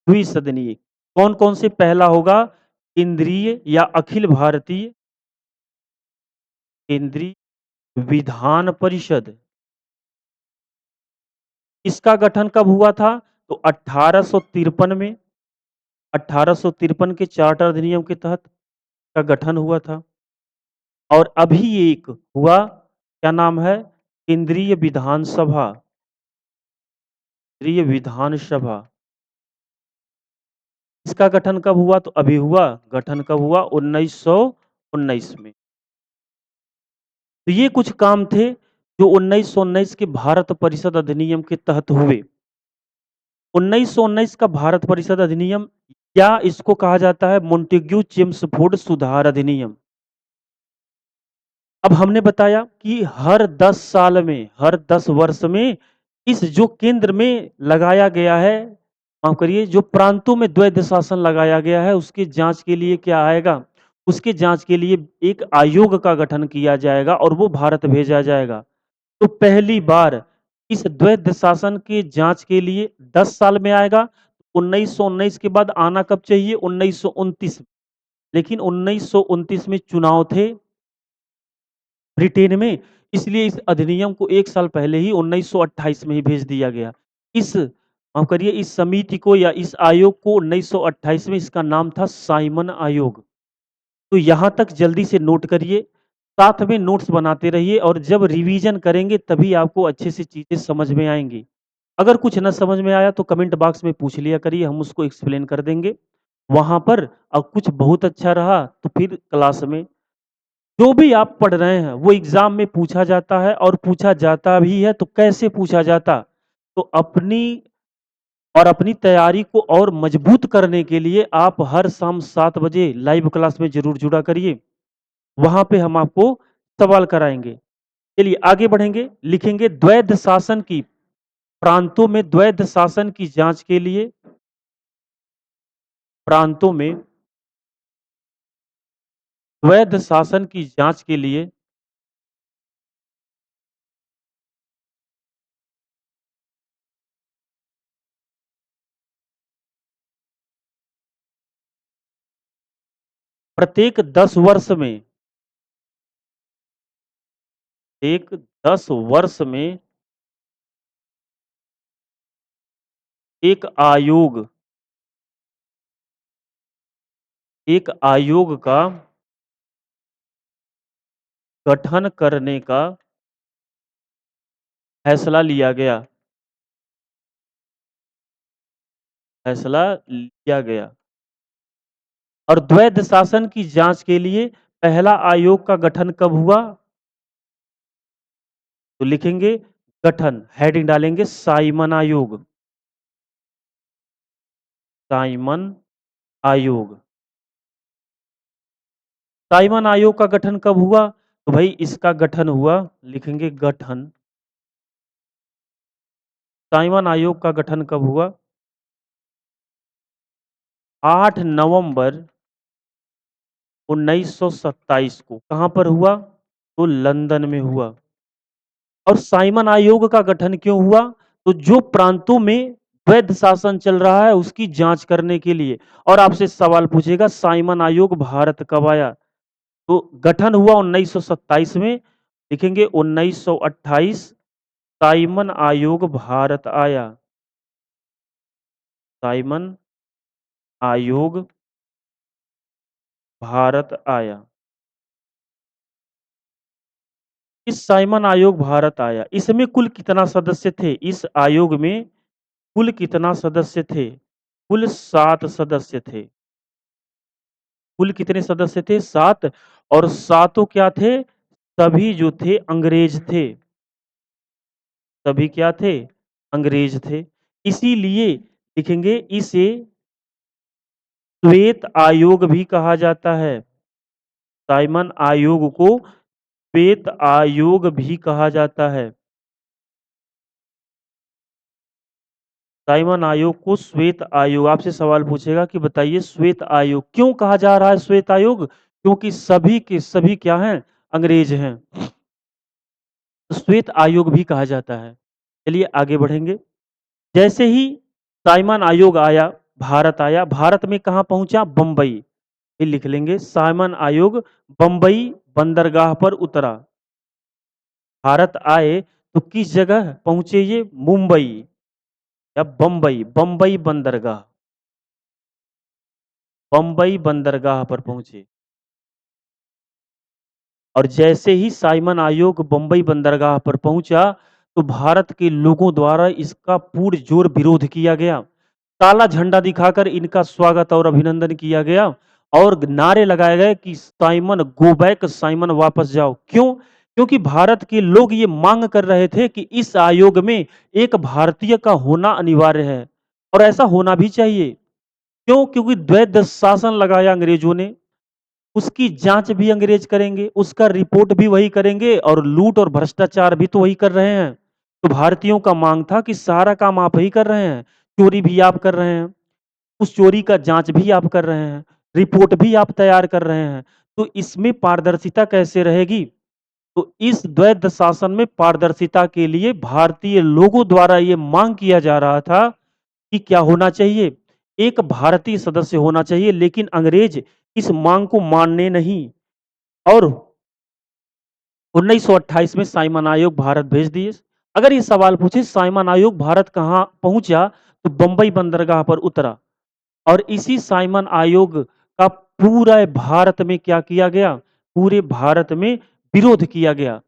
S1: द्विसदनीय। कौन कौन से? पहला होगा केंद्रीय या अखिल भारतीय केंद्रीय विधान परिषद। इसका गठन कब हुआ था? तो 1853 में। 1853 के चार्टर अधिनियम के तहत का गठन हुआ था। और अभी एक हुआ, क्या नाम है? केंद्रीय विधानसभा। केंद्रीय विधानसभा, इसका गठन कब हुआ? तो अभी हुआ। गठन कब हुआ? 1919 में। तो ये कुछ काम थे जो 1919 के भारत परिषद अधिनियम के तहत हुए। 1919 का भारत परिषद अधिनियम, या इसको कहा जाता है मोंटेग्यू चेम्सफोर्ड सुधार अधिनियम। अब हमने बताया कि हर 10 साल में, हर 10 वर्ष में इस जो केंद्र में लगाया गया है, माफ करिए, जो प्रांतों में द्वैध शासन लगाया गया है, उसकी जांच के लिए क्या आएगा? उसके जांच के लिए एक आयोग का गठन किया जाएगा और वो भारत भेजा जाएगा। तो पहली बार इस द्वैध शासन की जांच के लिए 10 साल में आएगा। 1919 के बाद आना कब चाहिए? 1929। लेकिन 1929 में चुनाव थे ब्रिटेन में, इसलिए इस अधिनियम को 1 साल पहले ही 1928 में ही भेज दिया गया। इस माफ करिए, इस समिति को या इस आयोग को 1928 में इसका नाम था साइमन आयोग। तो यहाँ तक जल्दी से नोट करिए, साथ में नोट्स बनाते रहिए, और जब रिवीजन करेंगे तभी आपको अच्छे से चीजें समझ में आएंगी। अगर कुछ न समझ में आया तो कमेंट बॉक्स में पूछ लिया करिए, हम उसको एक्सप्लेन कर देंगे वहां पर। अब कुछ बहुत अच्छा रहा तो फिर क्लास में जो भी आप पढ़ रहे हैं वो एग्जाम में पूछा जाता है, और पूछा जाता भी है तो कैसे पूछा जाता? तो अपनी तैयारी को और मजबूत करने के लिए आप हर शाम 7 बजे लाइव क्लास में जरूर जुड़ा करिए। वहां पे हम आपको सवाल कराएंगे। चलिए आगे बढ़ेंगे। लिखेंगे द्वैध शासन की, प्रांतों में द्वैध शासन की जांच के लिए, प्रांतों में द्वैध शासन की जांच के लिए प्रत्येक 10 वर्ष में, एक 10 वर्ष में एक आयोग एक आयोग का गठन करने का फैसला लिया गया। फैसला लिया गया। और द्वैध शासन की जांच के लिए पहला आयोग का गठन कब हुआ? तो लिखेंगे गठन, हेडिंग डालेंगे साइमन आयोग। साइमन आयोग। साइमन आयोग का गठन कब हुआ? तो भाई इसका गठन हुआ, लिखेंगे गठन। साइमन आयोग का गठन कब हुआ? 8 नवंबर 1927 को। कहां पर हुआ? तो लंदन में हुआ। और साइमन आयोग का गठन क्यों हुआ? तो जो प्रांतों में वैध शासन चल रहा है उसकी जांच करने के लिए। और आपसे सवाल पूछेगा साइमन आयोग भारत कब आया? तो गठन हुआ 1927 में, लिखेंगे 1928 साइमन आयोग भारत आया। साइमन आयोग भारत आया। इस साइमन आयोग भारत आया, इसमें कुल कितना सदस्य थे? इस आयोग में कुल कितना सदस्य थे? कुल 7 सदस्य थे। कुल कितने सदस्य थे? 7। और सातों क्या थे? सभी जो थे अंग्रेज थे। सभी क्या थे? अंग्रेज थे। इसीलिए लिखेंगे इसे श्वेत आयोग भी कहा जाता है। साइमन आयोग को श्वेत आयोग भी कहा जाता है। साइमन आयोग को श्वेत आयोग। आपसे सवाल पूछेगा कि बताइए श्वेत आयोग क्यों कहा जा रहा है श्वेत आयोग? क्योंकि सभी के सभी क्या हैं? अंग्रेज हैं। श्वेत आयोग भी कहा जाता है। चलिए आगे बढ़ेंगे। जैसे ही साइमन आयोग आया, भारत आया, भारत में कहाँ पहुंचा? बंबई। ये लिख लेंगे साइमन आयोग बंबई बंदरगाह पर उतरा। भारत आए तो किस जगह पहुंचे ये? मुंबई या बंबई, बंबई बंदरगाह। बंबई बंदरगाह पर पहुंचे। और जैसे ही साइमन आयोग बंबई बंदरगाह पर पहुंचा तो भारत के लोगों द्वारा इसका पुरजोर विरोध किया गया। काला झंडा दिखाकर इनका स्वागत और अभिनंदन किया गया और नारे लगाए गए कि साइमन गो बैक, साइमन वापस जाओ। क्यों? क्योंकि भारत के लोग ये मांग कर रहे थे कि इस आयोग में एक भारतीय का होना अनिवार्य है और ऐसा होना भी चाहिए। क्यों? क्योंकि द्वैध शासन लगाया अंग्रेजों ने, उसकी जांच भी अंग्रेज करेंगे, उसका रिपोर्ट भी वही करेंगे और लूट और भ्रष्टाचार भी तो वही कर रहे हैं। तो भारतीयों का मांग था कि सारा काम आप ही कर रहे हैं, चोरी भी आप कर रहे हैं, उस चोरी का जांच भी आप कर रहे हैं, रिपोर्ट भी आप तैयार कर रहे हैं, तो इसमें पारदर्शिता कैसे रहेगी? तो इस द्वैध शासन में पारदर्शिता के लिए भारतीय लोगों द्वारा ये मांग किया जा रहा था कि क्या होना चाहिए? एक भारतीय सदस्य होना चाहिए, लेकिन अंग्रेज इस मांग को मानने नहीं और 1928 में साइमन आयोग भारत भेज दिए। अगर ये सवाल पूछे साइमन आयोग भारत कहाँ पहुंचा, तो बंबई बंदरगाह पर उतरा और इसी साइमन आयोग का पूरा भारत में क्या किया गया? पूरे भारत में विरोध किया गया।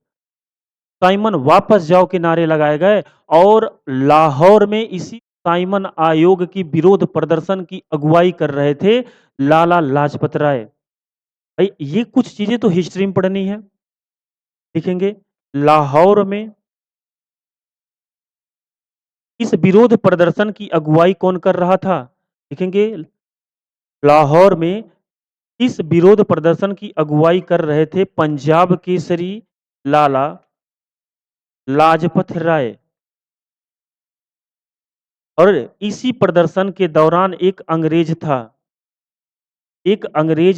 S1: साइमन वापस जाओ के नारे लगाए गए और लाहौर में इसी साइमन आयोग की विरोध प्रदर्शन की अगुवाई कर रहे थे लाला लाजपत राय। भाई ये कुछ चीजें तो हिस्ट्री में पढ़नी है। लिखेंगे लाहौर में इस विरोध प्रदर्शन की अगुवाई कौन कर रहा था? लिखेंगे लाहौर में इस विरोध प्रदर्शन की अगुवाई कर रहे थे पंजाब केसरी लाला लाजपत राय। और इसी प्रदर्शन के दौरान एक अंग्रेज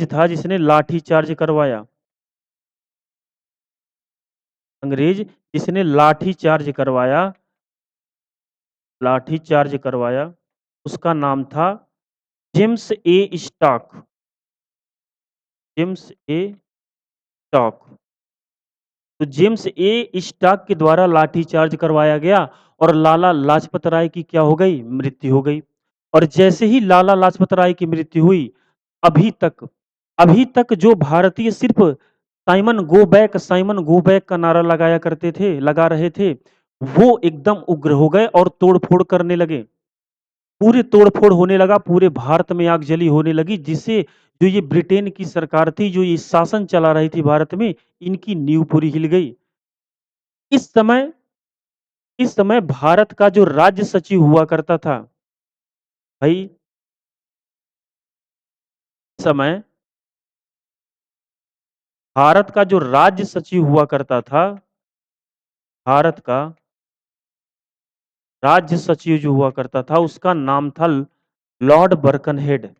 S1: था जिसने लाठी चार्ज करवाया। अंग्रेज जिसने लाठी चार्ज करवाया, उसका नाम था जेम्स ए स्टॉक। जेम्स ए स्टॉक। तो जेम्स ए स्टॉक के द्वारा लाठीचार्ज करवाया गया और लाला लाजपत राय की क्या हो गई? मृत्यु हो गई। और जैसे ही लाला लाजपत राय की मृत्यु हुई, अभी तक अभी तक जो भारतीय सिर्फ़ साइमन गो बैक का नारा लगा रहे थे, वो एकदम उग्र हो गए और तोड़-फोड़ करने लगे। पूरे तोड़-फोड़ होने लगा, पूरे भारत में आगजनी होने लगी, जिससे जो ये ब्रिटेन की सरकार थी, जो ये शासन चला रही थी भारत में, इनकी नींव पूरी हिल गई। इस समय इस समय भारत का जो राज्य सचिव हुआ करता था, भई समय भारत का जो राज्य सचिव हुआ करता था, भारत का राज्य सचिव जो हुआ करता था, उसका नाम था लॉर्ड बर्कनहेड।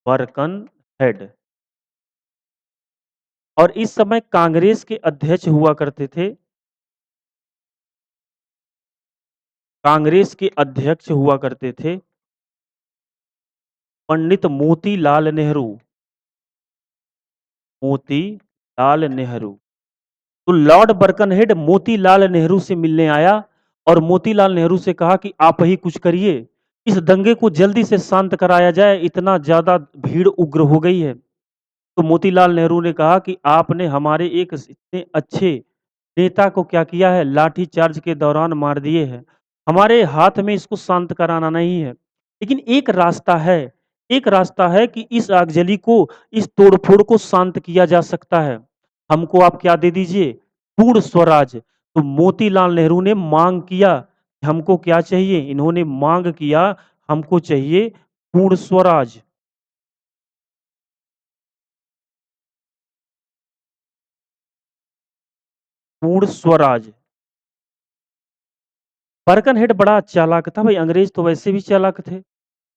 S1: बर्कनहेड। और इस समय कांग्रेस के अध्यक्ष हुआ करते थे, कांग्रेस के अध्यक्ष हुआ करते थे पंडित मोतीलाल नेहरू। मोतीलाल नेहरू। तो लॉर्ड बर्कनहेड मोतीलाल नेहरू से मिलने आया और मोतीलाल नेहरू से कहा कि आप ही कुछ करिए, इस दंगे को जल्दी से शांत कराया जाए, इतना ज़्यादा भीड़ उग्र हो गई है। तो मोतीलाल नेहरू ने कहा कि आपने हमारे एक इतने अच्छे नेता को क्या किया है, लाठी चार्ज के दौरान मार दिए हैं। हमारे हाथ में इसको शांत कराना नहीं है। लेकिन एक रास्ता है कि इस आगजनी को, इस तोड़-फोड़ को शांत किया जा सकता है। हमको आप क्या दे दीजिए? पूर्ण स्वराज। तो मोतीलाल नेहरू ने माँग किया, हमको क्या चाहिए? इन्होंने माँग किया, हमको चाहिए पूर्ण स्वराज। पूर्ण स्वराज। बर्कनहेड बड़ा चालाक था भाई, अंग्रेज तो वैसे भी चालाक थे।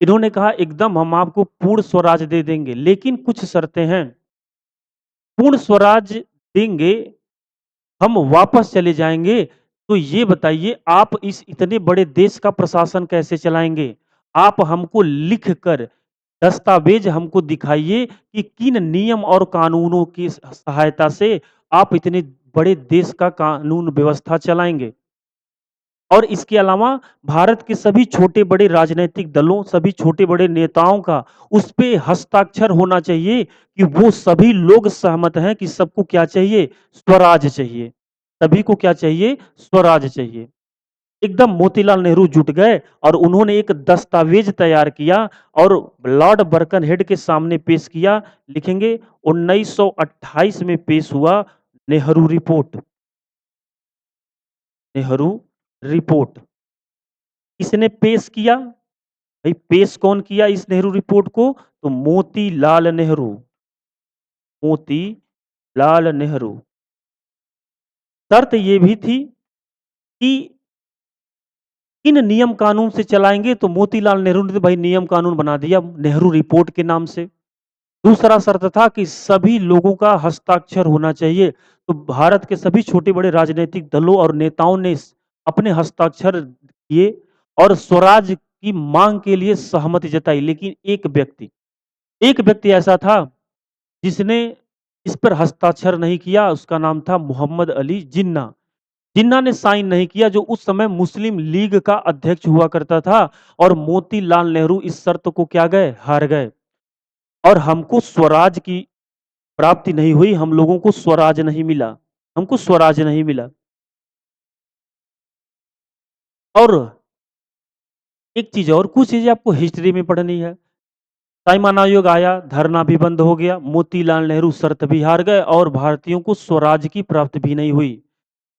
S1: इन्होंने कहा एकदम हम आपको पूर्ण स्वराज दे देंगे, लेकिन कुछ शर्तें हैं। पूर्ण स्वराज देंगे, हम वापस चले जाएँगे, तो ये बताइए आप इस इतने बड़े देश का प्रशासन कैसे चलाएँगे? आप हमको लिख कर दस्तावेज़ हमको दिखाइए कि किन नियम और कानूनों की सहायता से आप इतने बड़े देश का कानून व्यवस्था चलाएँगे। और इसके अलावा भारत के सभी छोटे-बड़े राजनैतिक दलों, सभी छोटे-बड़े नेताओं का उस पे हस्ताक्षर होना चाहिए कि वो सभी लोग सहमत हैं कि सबको क्या चाहिए? स्वराज चाहिए। सभी को क्या चाहिए? स्वराज चाहिए। एकदम मोतीलाल नेहरू जुट गए और उन्होंने एक दस्तावेज तैयार किया और लॉर्ड बर्कनहेड के सामने पेश किया। लिखेंगे 1928 में पेश हुआ नेहरू रिपोर्ट। नेहरू रिपोर्ट। किसने पेश किया? भाई पेश कौन किया इस नेहरू रिपोर्ट को? तो मोतीलाल नेहरू। मोतीलाल नेहरू। शर्त ये भी थी कि इन नियम कानून से चलाएँगे, तो मोतीलाल नेहरू ने तो भाई नियम कानून बना दिया नेहरू रिपोर्ट के नाम से। दूसरा शर्त था कि सभी लोगों का हस्ताक्षर होना चाहिए। तो भारत के सभी छोटे-बड़े राजनैतिक दलों और नेताओं ने अपने हस्ताक्षर किए और स्वराज की माँग के लिए सहमति जताई। लेकिन एक व्यक्ति ऐसा था जिसने इस पर हस्ताक्षर नहीं किया, उसका नाम था मोहम्मद अली जिन्ना। जिन्ना ने साइन नहीं किया, जो उस समय मुस्लिम लीग का अध्यक्ष हुआ करता था और मोतीलाल नेहरू इस शर्त को क्या गए? हार गए और हमको स्वराज की प्राप्ति नहीं हुई, हम लोगों को स्वराज नहीं मिला, हमको स्वराज नहीं मिला। और एक चीज़ और, कुछ चीज़ें आपको हिस्ट्री में पढ़नी है। साइमन आयोग आया, धरना भी बंद हो गया, मोतीलाल नेहरू शर्त भी हार गए और भारतीयों को स्वराज की प्राप्ति भी नहीं हुई।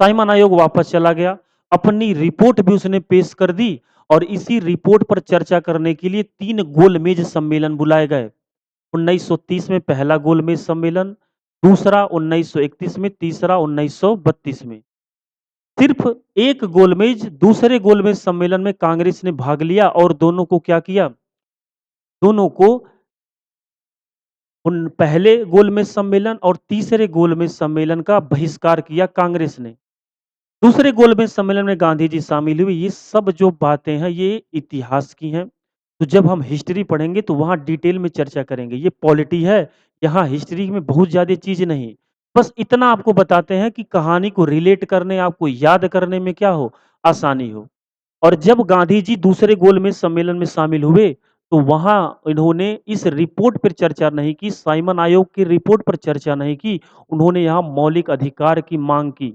S1: साइमन आयोग वापस चला गया, अपनी रिपोर्ट भी उसने पेश कर दी और इसी रिपोर्ट पर चर्चा करने के लिए 3 गोलमेज सम्मेलन बुलाए गए। 1930 में पहला गोलमेज सम्मेलन, दूसरा 1931 में, तीसरा 1932 में। सिर्फ एक गोलमेज, दूसरे गोलमेज सम्मेलन में कांग्रेस ने भाग लिया और दोनों को क्या किया? दोनों को उन पहले गोलमेज सम्मेलन और तीसरे गोलमेज सम्मेलन का बहिष्कार किया कांग्रेस ने। दूसरे गोलमेज सम्मेलन में गांधी जी शामिल हुए। ये सब जो बातें हैं ये इतिहास की हैं। तो जब हम हिस्ट्री पढ़ेंगे तो वहाँ डिटेल में चर्चा करेंगे। ये पॉलिटी है, यहाँ हिस्ट्री में बहुत ज़्यादा चीज़ नहीं। बस इतना आपको बताते हैं कि कहानी को रिलेट करने, आपको याद करने में क्या हो? आसानी हो। और जब गांधी जी दूसरे गोलमेज सम्मेलन में शामिल हुए, तो वहाँ इन्होंने इस रिपोर्ट पर चर्चा नहीं की, साइमन आयोग की रिपोर्ट पर चर्चा नहीं की, उन्होंने यहाँ मौलिक अधिकार की मांग की।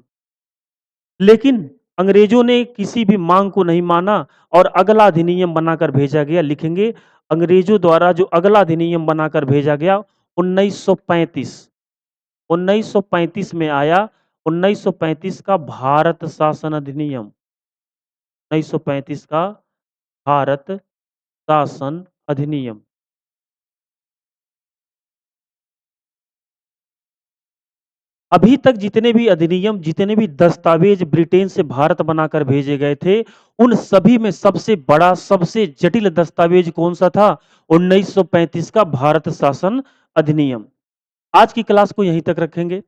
S1: लेकिन अंग्रेजों ने किसी भी मांग को नहीं माना और अगला अधिनियम बनाकर भेजा गया। लिखेंगे अंग्रेजों द्वारा जो अगला अधिनियम बनाकर भेजा गया 1935। 1935 में आया 1935 का भारत शासन अधिनियम। 1935 का भारत शासन अधिनियम। अभी तक जितने भी अधिनियम, जितने भी दस्तावेज ब्रिटेन से भारत बनाकर भेजे गए थे, उन सभी में सबसे बड़ा, सबसे जटिल दस्तावेज कौन सा था? 1935 का भारत शासन अधिनियम। आज की क्लास को यहीं तक रखेंगे।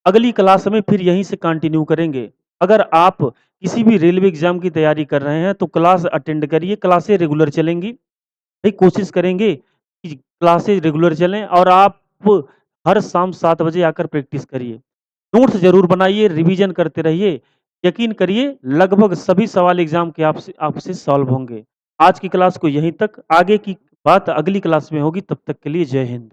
S1: अगली क्लास में फिर यहीं से कंटिन्यू करेंगे। अगर आप किसी भी रेलवे एग्जाम की तैयारी कर रहे हैं तो क्लास अटेंड करिए, क्लासें रेगुलर चलेंगी। भाई कोशिश करेंगे कि क्लासेस रेगुलर चलें और आप हर शाम 7 बजे आकर प्रैक्टिस करिए। नोट्स ज़रूर बनाइए, रिवीजन करते रहिए। यकीन करिए लगभग सभी सवाल एग्ज़ाम के आपसे आपसे सॉल्व होंगे। आज की क्लास को यहीं तक, आगे की बात अगली क्लास में होगी, तब तक के लिए जय हिंद।